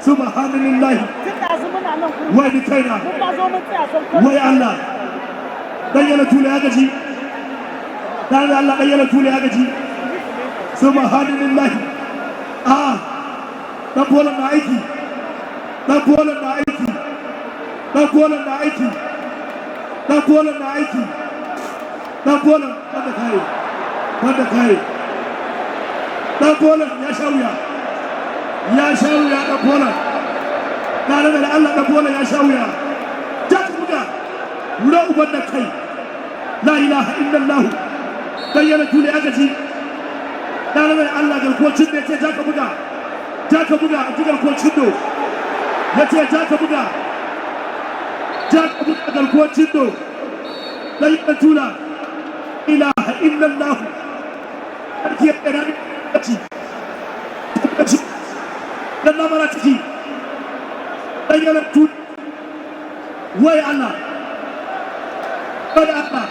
subhanallah wai ni kaina wai Allah dan yana tule ya gaji dan Allah dan yana tule ya gaji subhanallah dan bolan na aiki dan bolan na aiki dan bolan na aiki dan bolan na aiki dan bolan wanda kai dan bolan ya shauya dan bolan na da Allah dan bolan ya shauya ta buga wura uban da kai la ilaha illallah dan yana tule ya gaji dan Allah garkocin da ce zaka buga a cikin garkocin do yace zaka buga garkocin do dan yana tula ilaha illallah ake yana ci dan na mara ciki dan yana tula wai Allah bada Allah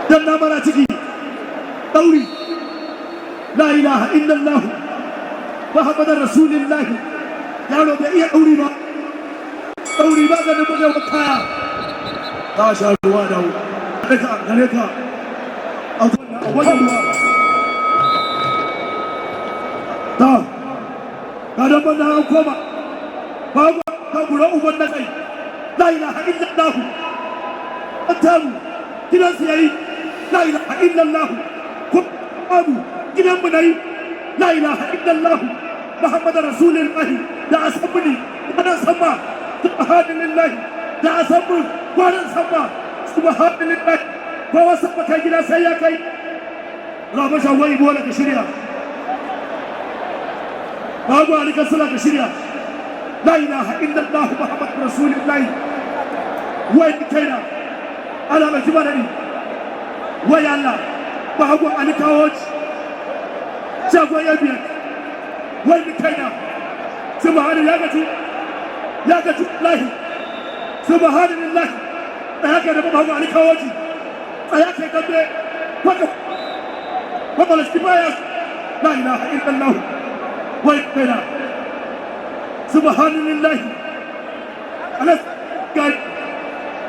dan na mara ciki dauri la ilaha illallah muhammadar rasulullah yaro bai iya dauri ba ga da buga kaya ta sha ruwa da gare ka a wannan ruwa ta ga da banda an koma babu ka gura uban da kai la ilaha illallah atamu kidan siyari la ilaha illallah abu gidan mu nayi la ilaha illallah muhammadar rasulullah da asabni wannan sama subhanallah da asabu wannan sama subhanallah ko wasa baka gida sai ya kai raba shawai bola ka shirya babu alika sala ka shirya la ilaha illallah muhammadur rasulullah wai kaina ala ba kibani wai Allah babu alikawoci shagon ya biyar wani kaina subhanahu ya gaji lahi subhanahu lahi da ya kai da babu alikawoci a ya kai gambe wata laskibaya la ilaha illallah wani kaina subhanahu lahi alas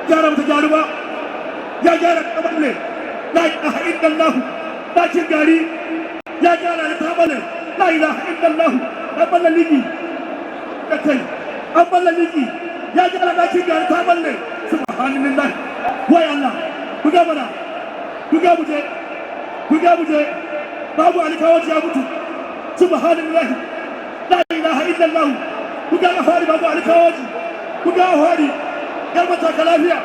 gyara mata gyaruwa ya gyara kamar ne la ilaha illallah bakin gari ya gyara da tabale la ilaha illallah taballa ligi da kai taballa ligi ya gyara bakin gari tabale subhanallah wai Allah buga mana buga muje babu alkawaji ya mutu subhanallah la ilaha illallah buga hawari babu alkawaji buga hawari yar mata lafiya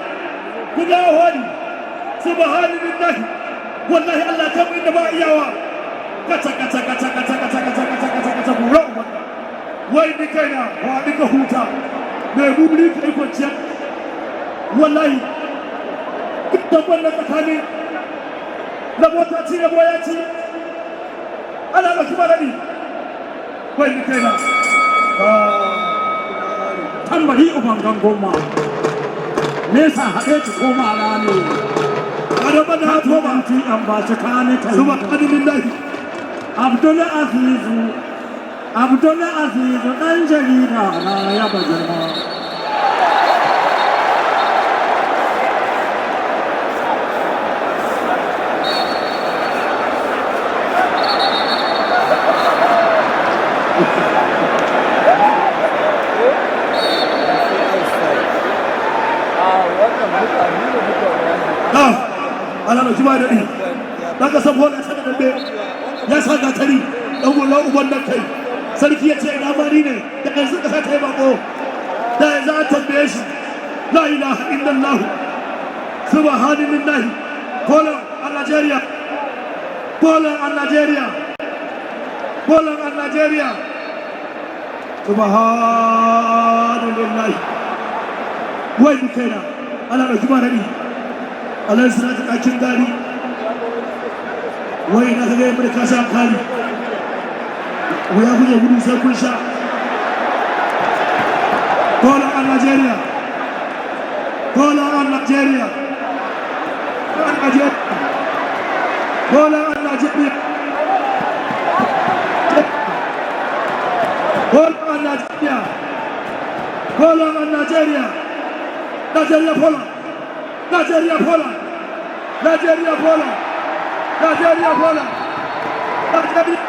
buga hawari subhanallah wallahi Allah ta mu inda ba iyawa kata bura wai ni kaina wa dinka huta me bubuli kai kwanciya wallahi duk wannan tsakani na mota ci da boya ci ana ba kuma dani wai ni kaina tambari uban gangoma me yasa haɗe ki koma rani kada ba da koma ti an ba shi kane kai subhanallahi Abdul Aziz dan jarida na ya bayyana ana da kuma da ni daga saboda saka dambe ya saka tari dan gullo uban nan kai sarki ya ce ina bari ne da yanzu ka kai bako da yanzu an tambaye shi la ilaha illallah subhanallah kola a Nigeria subhanallah wai kaina ana da kuma da ni Allah ya saka kakin gari wai na ga yamma ka sha kali wuya kuje gudu sai kun sha kola a Nigeria kola a Nigeria kola a Nigeria Poland and Nigeria. Nigeria, Poland. Nigeria, Poland. Nigeria, Poland. Nigeria, Poland. Nigeria.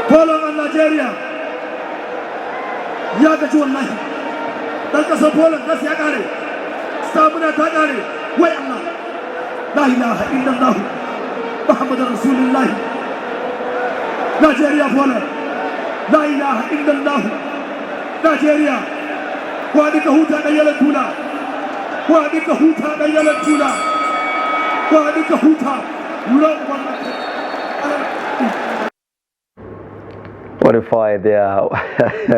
Poland and Nigeria. Ya gaji wallahi. Dan kasar Poland nasu ya kare. Stamina ta kare. Wai Allah. La ilaha illallah. Muhammadur Rasulullah. Nigeria, Poland. La ilaha illallah. Nigeria. Kwani ka huta da yalan tula. Kwani ka huta da yalan tula. Kwani ka huta. What a fight there.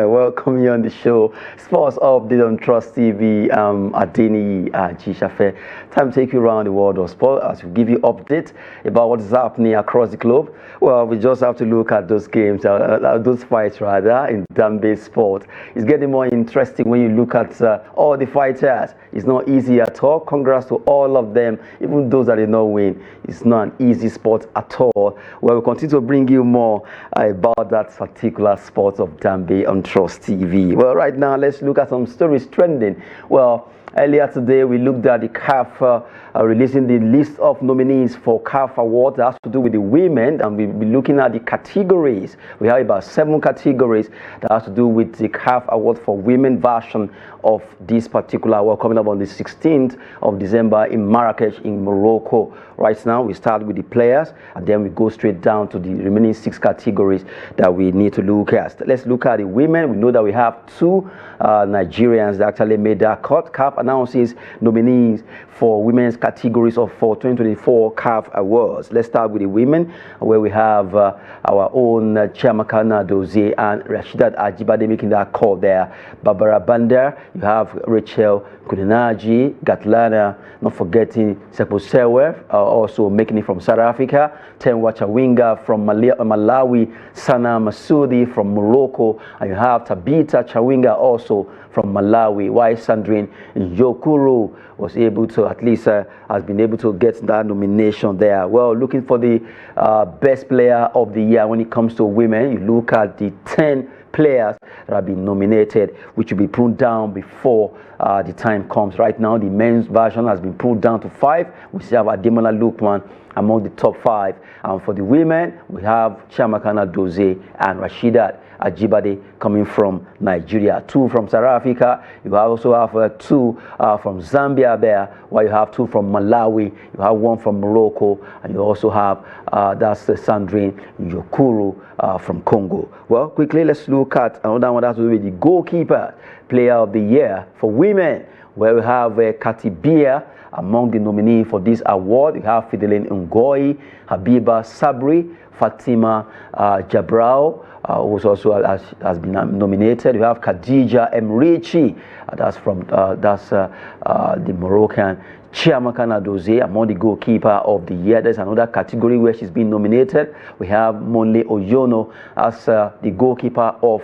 Welcome you on the show. Sports Update on Trust TV. Adeni Jishafe. Time to take you around the world of sport as we give you updates about what is happening across the globe. Well, we just have to look at those games, those fights rather, in damn-based sport. It's getting more interesting when you look at all the fighters. It's not easy at all. Congrats to all of them, even those that did not win. It's not an easy sport at all. Well, we'll continue to bring you more about that particular sport of Dambe on Trust TV. Well, right now, let's look at some stories trending. Well, earlier today, we looked at the CAF releasing the list of nominees for CAF Award that has to do with the women, and we'll be looking at the categories. We have about 7 categories that has to do with the CAF Award for Women version of this particular award coming up on the 16th of December in Marrakech in Morocco. Right now, we start with the players, and then we go straight down to the remaining 6 categories that we need to look at. Let's look at the women. We know that we have 2 Nigerians that actually made that cut. CAF announces nominees for women's categories for 2024 CAF Awards. Let's start with the women, where we have our own Chiamaka Nnadozie and Rasheedat Ajibade making that call there. Barbara Banda, you have Rachel Kudenaji, Gatlana, not forgetting Sepo Sewe, also making it from South Africa. Tenwa Chawinga from Malawi, Sana Masudi from Morocco, and you have Tabitha Chawinga also from Malawi. While Sandrine Yokuru was able to, at least has been able to get that nomination there. Well, looking for the best player of the year when it comes to women, you look at the 10 players that have been nominated, which will be pulled down before the time comes. Right now, the men's version has been pulled down to 5. We still have Ademola Lookman among the top 5. And for the women, we have Chiamaka Nnadozie and Rasheedat Ajibade coming from Nigeria. 2 from South Africa. You also have 2 from Zambia there, while you have 2 from Malawi. You have 1 from Morocco, and you also have that's Sandrine Yokuru from Congo. Well, quickly, let's look at another one that has to do with the goalkeeper player of the year for women, where we have Katibia among the nominees for this award. You have Fideline Ngoyi, Habiba Sabri, Fatima Jabrao, who also has been nominated. You have Khadija Emrichi, that's from the Moroccan. Chiamaka Nnadozie among the goalkeeper of the year. There's another category where she's been nominated. We have Monle Oyono as the goalkeeper of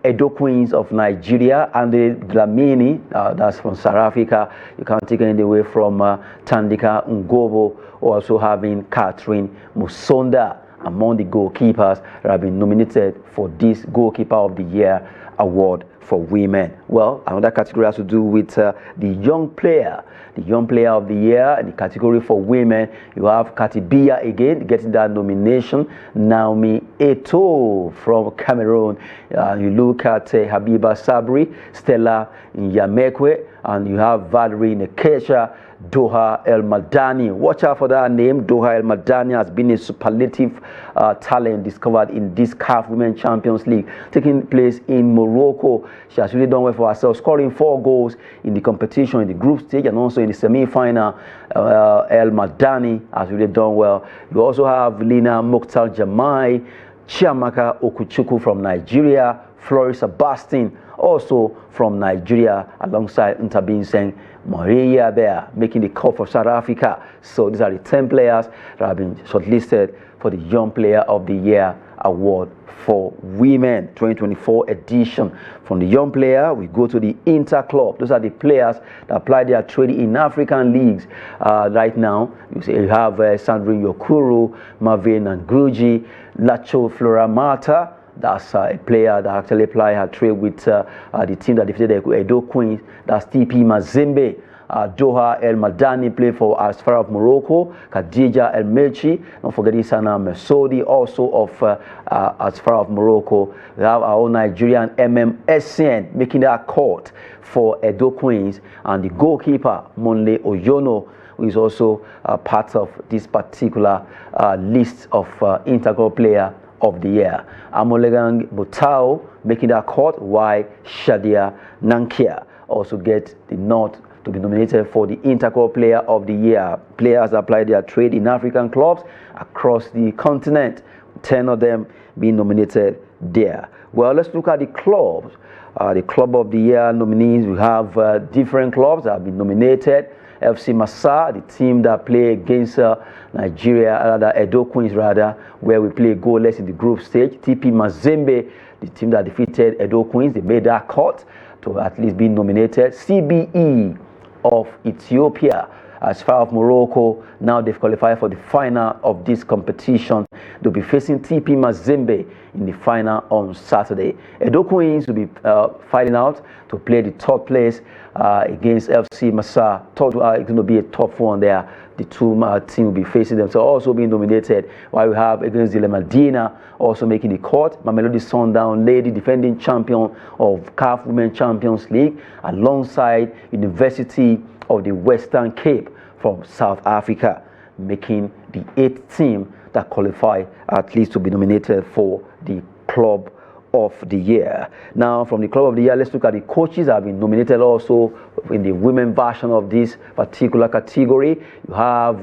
Edo Queens of Nigeria, and the Dlamini, that's from South Africa. You can't take anything away from Tandika Ngobo, also having Catherine Musonda among the goalkeepers that have been nominated for this Goalkeeper of the Year award for women. Well, another category has to do with the young player of the year. In the category for women, you have Katibia again getting that nomination. Naomi Eto'o from Cameroon. You look at Habiba Sabri, Stella Nyamekwe, and you have Valerie Nekesha, Doha El Madani. Watch out for that name. Doha El Madani has been a superlative talent discovered in this CAF Women Champions League taking place in Morocco. She has really done well for herself, scoring 4 goals in the competition in the group stage and also in the semi-final. El Madani has really done well. You also have Lina Mokhtar Jamai, Chiamaka Okuchukwu from Nigeria, Florence Sebastian, also from Nigeria, alongside Ntabin Seng Maria there, making the cut for South Africa. So these are the 10 players that have been shortlisted for the Young Player of the Year award for women 2024 edition. From the young player, we go to the inter club. Those are the players that apply their trade in African leagues. Right now, you have Sandrine Yokuru, Marvin Nguji, Lacho Floramata. That's a player that actually applied her trade with the team that defeated the Edo Queens. That's TP Mazembe. Doha El Madani play for Asfar of Morocco. Khadija El Melchi, not forgetting Sana Mesodi, also of Asfar of Morocco. We have our own Nigerian MMSN making that court for Edo Queens, and the goalkeeper Monle Oyono, who is also part of this particular list of integral player of the year. Amolegang Botao making that court, while Shadia Nankia also get the nod to be nominated for the Interclub Player of the Year. Players apply their trade in African clubs across the continent, 10 of them being nominated there. Well, let's look at the clubs. The Club of the Year nominees, we have different clubs that have been nominated. FC Massa, the team that play against Nigeria, Edo Queens where we play goalless in the group stage. TP Mazembe, the team that defeated Edo Queens, they made that cut to at least be nominated. CBE of Ethiopia, as far as Morocco, now they've qualified for the final of this competition. They'll be facing TP Mazembe in the final on Saturday. Edo Queens will be fighting out to play the third place against FC Massa. It's going to be a tough one there. The two teams will be facing them. So also being nominated, while we have against the Medina also making the cut. Mamelodi Sundown, lady defending champion of CAF Women Champions League, alongside University of the Western Cape from South Africa, making the 8th team that qualify at least to be nominated for the Club of the Year. Now, from the Club of the Year, let's look at the coaches that have been nominated also in the women version of this particular category. You have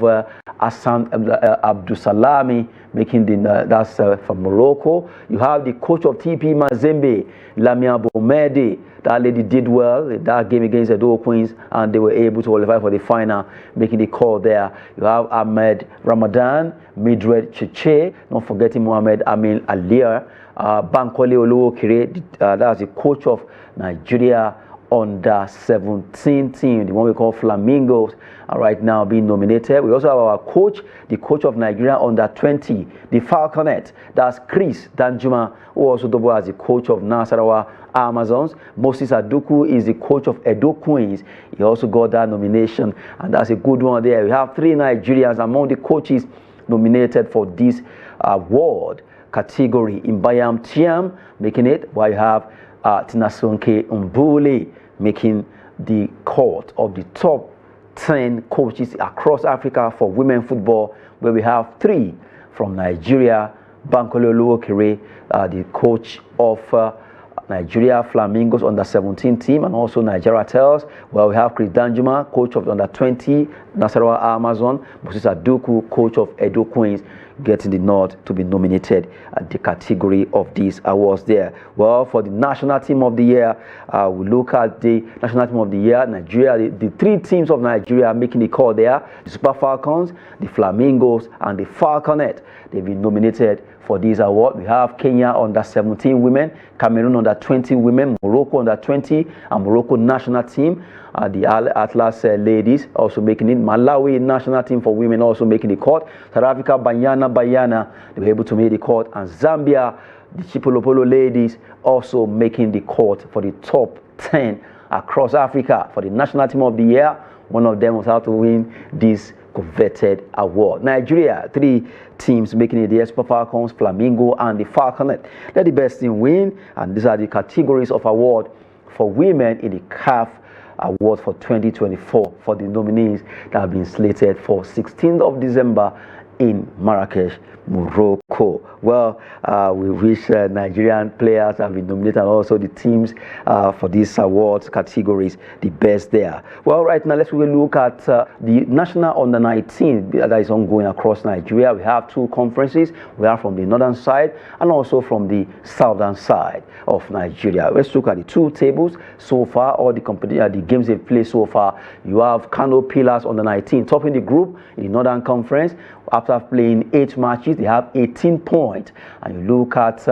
Hassan Abdusalami making the that's from Morocco. You have the coach of TP Mazembe, Lamia Bomedi. That lady did well in that game against Edo Queens, and they were able to qualify for the final, making the call there. You have Ahmed Ramadan, Midred Cheche, not forgetting Mohamed Amin Alia, Bankole Oluokere, that's the coach of Nigeria under 17 team, the one we call Flamingos, are right now being nominated. We also have our coach, the coach of Nigeria under 20, the Falconet, that's Chris Danjuma, who also double as the coach of Nasarawa Amazons. Moses Aduku is the coach of Edo Queens. He also got that nomination, and that's a good one there. We have 3 Nigerians among the coaches nominated for this award category. In Bayam Tiam making it, while you have Tinasonke Mbule making the cut of the top 10 coaches across Africa for women football, where we have 3 from Nigeria. Bankole Oluokere, the coach of Nigeria Flamingos under 17 team, and also Nigeria Tels, where we have Chris Danjuma, coach of under 20 Nasarawa Amazon. Moses Aduku, coach of Edo Queens, getting the nod to be nominated at the category of these awards there. Well, for the national team of the year, we look at the national team of the year, Nigeria. The 3 teams of Nigeria making the call there: the Super Falcons, the Flamingos, and the Falconet. They've been nominated for this award. We have Kenya under 17 women, Cameroon under 20 women, Morocco under 20, and Morocco national team. The Atlas ladies also making it. Malawi national team for women also making the cut. South Africa, Bayana, they were able to make the cut. And Zambia, the Chipolopolo ladies, also making the cut for the top 10 across Africa for the national team of the year. One of them was how to win this coveted award. Nigeria, 3 teams making it: the Super Falcons, Flamingo, and the Falconet. Let the best team win, and these are the categories of award for women in the CAF Award for 2024 for the nominees that have been slated for 16th of December in Marrakesh, Morocco. Well, we wish Nigerian players have been nominated, and also the teams for these awards categories the best there. Well, right now let's really look at the national under-19 that is ongoing across Nigeria. We have two conferences. We are from the northern side and also from the southern side of Nigeria. Let's look at the two tables so far, all the the games they've played so far. You have Kano Pillars under-19 topping the group in the northern conference. After playing 8 matches, they have 18 points. And you look at,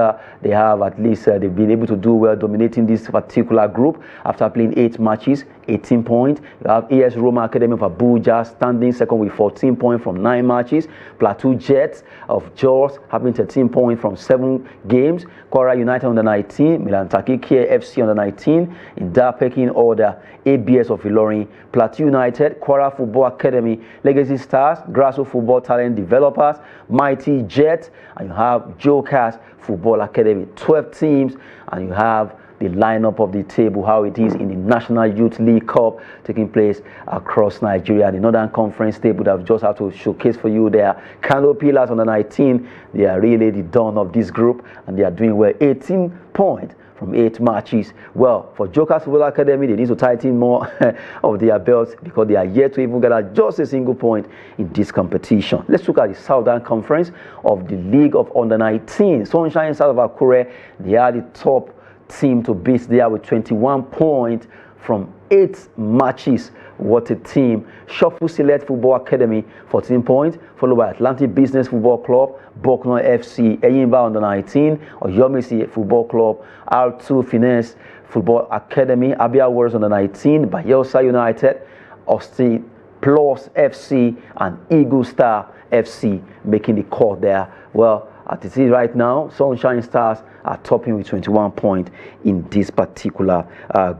they have at least, they've been able to do well dominating this particular group. After playing 8 matches, 18 points. You have AS Roma Academy of Abuja standing second with 14 points from 9 matches. Plateau Jets of Jos having 13 points from 7 games. Kwara United under-19, Milan Takiki FC under-19. In that pecking order, ABS of Ilorin, Plateau United, Kwara Football Academy, Legacy Stars, Grasso Football Talent Developers, Mighty Jets, and you have Jokers Football Academy. 12 teams, and you have the lineup of the table, how it is in the National Youth League Cup taking place across Nigeria. The Northern Conference table that I've just have to showcase for you there. Kano Pillars under-19, they are really the dawn of this group, and they are doing well. 18 points from 8 matches. Well, for Jokers Football Academy, they need to tighten more of their belts because they are yet to even get just a single point in this competition. Let's look at the Southern Conference of the League of Under-19. Sunshine South of Akure, they are the top team to beat there with 21 points from 8 matches. What a team. Shuffle Select Football Academy, 14 points, followed by Atlantic Business Football Club, Bokno FC, Eyimba under-19, Oyomesi Football Club, R2 Finesse Football Academy, Abia Warriors under-19, Bayelsa United, Austin Plus FC, and Eagle Star FC making the call there. Well, as it is right now, Sunshine Stars are topping with 21 points in this particular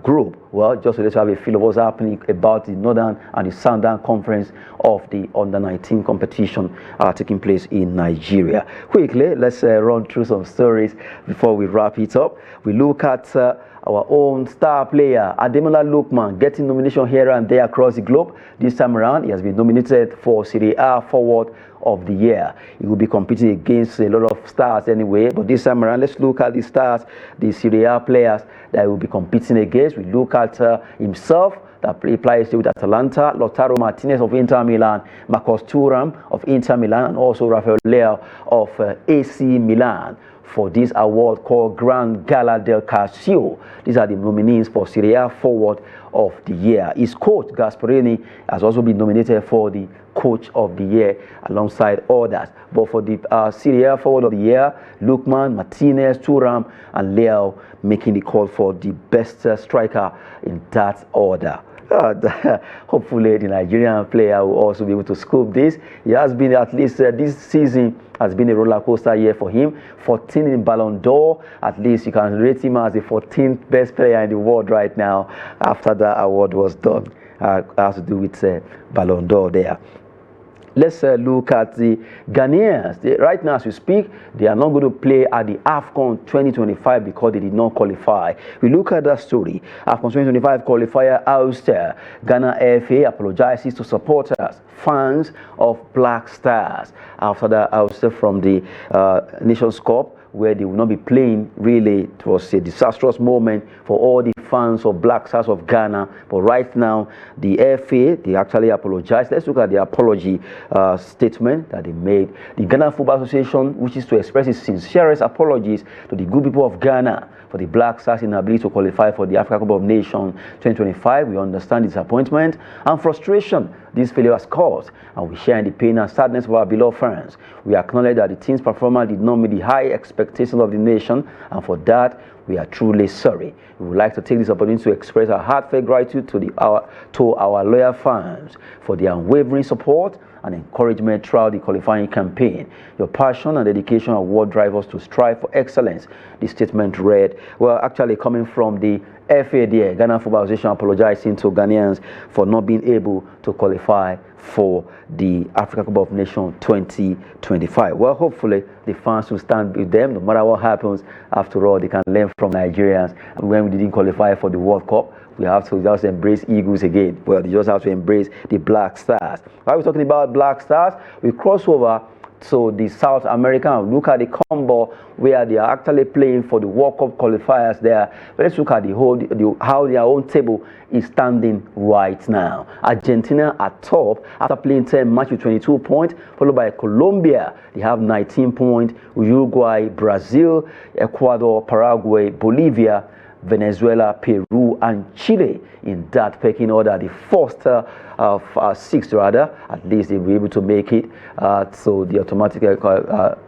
group. Well, just to let you have a feel of what's happening about the Northern and the Southern Conference of the Under-19 competition taking place in Nigeria. Quickly, let's run through some stories before we wrap it up. We look at our own star player, Ademola Lookman, getting nomination here and there across the globe. This time around, he has been nominated for Serie A Forward of the Year. He will be competing against a lot of stars anyway, but this time around, let's look at the stars, the Serie A players that he will be competing against. We look at himself, that plays with Atalanta, Lautaro Martinez of Inter Milan, Marcos Thuram of Inter Milan, and also Rafael Leao of AC Milan for this award called Grand Gala del Calcio. These are the nominees for Serie A Forward of the Year. His coach, Gasparini, has also been nominated for the Coach of the Year alongside others. But for the Serie A Forward of the Year, Lookman, Martinez, Thuram, and Leao making the call for the best striker in that order. Hopefully the Nigerian player will also be able to scoop this. He has been, at least this season has been a roller coaster year for him. 14 in Ballon d'Or. At least you can rate him as the 14th best player in the world right now after that award was done. Has to do with Ballon d'Or there. Let's look at the Ghanaians. Right now, as we speak, they are not going to play at the AFCON 2025 because they did not qualify. We look at that story. AFCON 2025 qualifier ouster. Ghana FA apologizes to supporters, fans of Black Stars after the ouster from the Nations Cup, where they will not be playing. Really, it was a disastrous moment for all the fans of Black Stars of Ghana. But right now, the FA, they actually apologized. Let's look at the apology statement that they made. The Ghana Football Association wishes to express its sincerest apologies to the good people of Ghana for the Black Stars' inability to qualify for the Africa Cup of Nations 2025. We understand disappointment and frustration this failure has caused, and we share in the pain and sadness of our beloved fans. We acknowledge that the team's performance did not meet the high expectations of the nation, and for that, we are truly sorry. We would like to take this opportunity to express our heartfelt gratitude to our loyal fans for their unwavering support and encouragement throughout the qualifying campaign. Your passion and dedication are what drive us to strive for excellence. The statement read. Well, actually coming from the FA there, Ghana Football Association apologizing to Ghanaians for not being able to qualify for the Africa Cup of Nations 2025. Well, hopefully the fans will stand with them no matter what happens. After all, they can learn from Nigerians. And when we didn't qualify for the World Cup, we have to just embrace Eagles again. Well, they just have to embrace the Black Stars. While we're talking about Black Stars, we cross over to the South American. Look at the combo where they are actually playing for the World Cup qualifiers there. But let's look at how their own table is standing right now. Argentina at top after playing 10 matches with 22 points, followed by Colombia. They have 19 points. Uruguay, Brazil, Ecuador, Paraguay, Bolivia, Venezuela, Peru, and Chile in that pecking order. The first of 6 rather, at least they'll be able to make it. So the automatic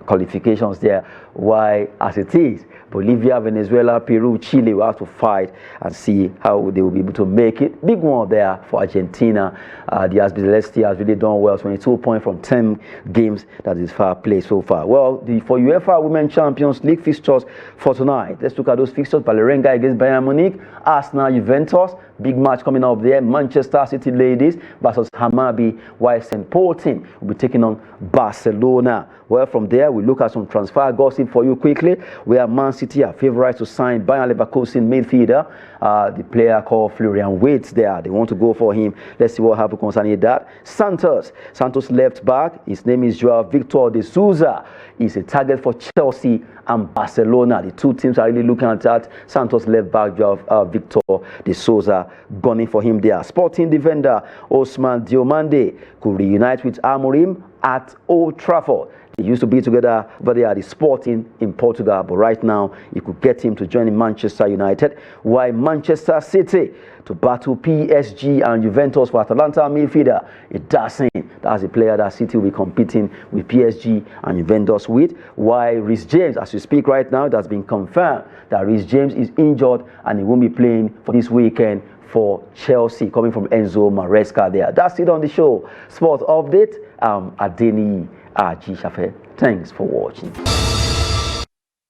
qualifications there. Why, as it is, Bolivia, Venezuela, Peru, Chile will have to fight and see how they will be able to make it. Big one there for Argentina. The Celeste has really done well. 22 points from 10 games. That is far play so far. Well, for UEFA Women's Champions League fixtures for tonight. Let's look at those fixtures. Valerenga against Bayern Munich. Arsenal, Juventus. Big match coming up there. Manchester City ladies versus Hamabi, while St. Polten will be taking on Barcelona. Well, from there, we look at some transfer gossip for you quickly. Where Man City are favourites to sign Bayern Leverkusen midfielder, the player called Florian Wirtz there. They want to go for him. Let's see what happens concerning that. Santos left back. His name is Joao Victor de Souza. He's a target for Chelsea and Barcelona. The two teams are really looking at that. Santos left back, Joao Victor de Souza, gunning for him there. Sporting defender Osman Diomande could reunite with Amorim at Old Trafford. They used to be together, but they are the Sporting in Portugal. But right now, you could get him to join in Manchester United. While Manchester City to battle PSG and Juventus for Atalanta midfielder Ederson. That's a player that City will be competing with PSG and Juventus with. While Reece James, as we speak right now, it has been confirmed that Reece James is injured and he won't be playing for this weekend for Chelsea, coming from Enzo Maresca there. That's it on the show. Sports Update. Ademola. Thanks for watching.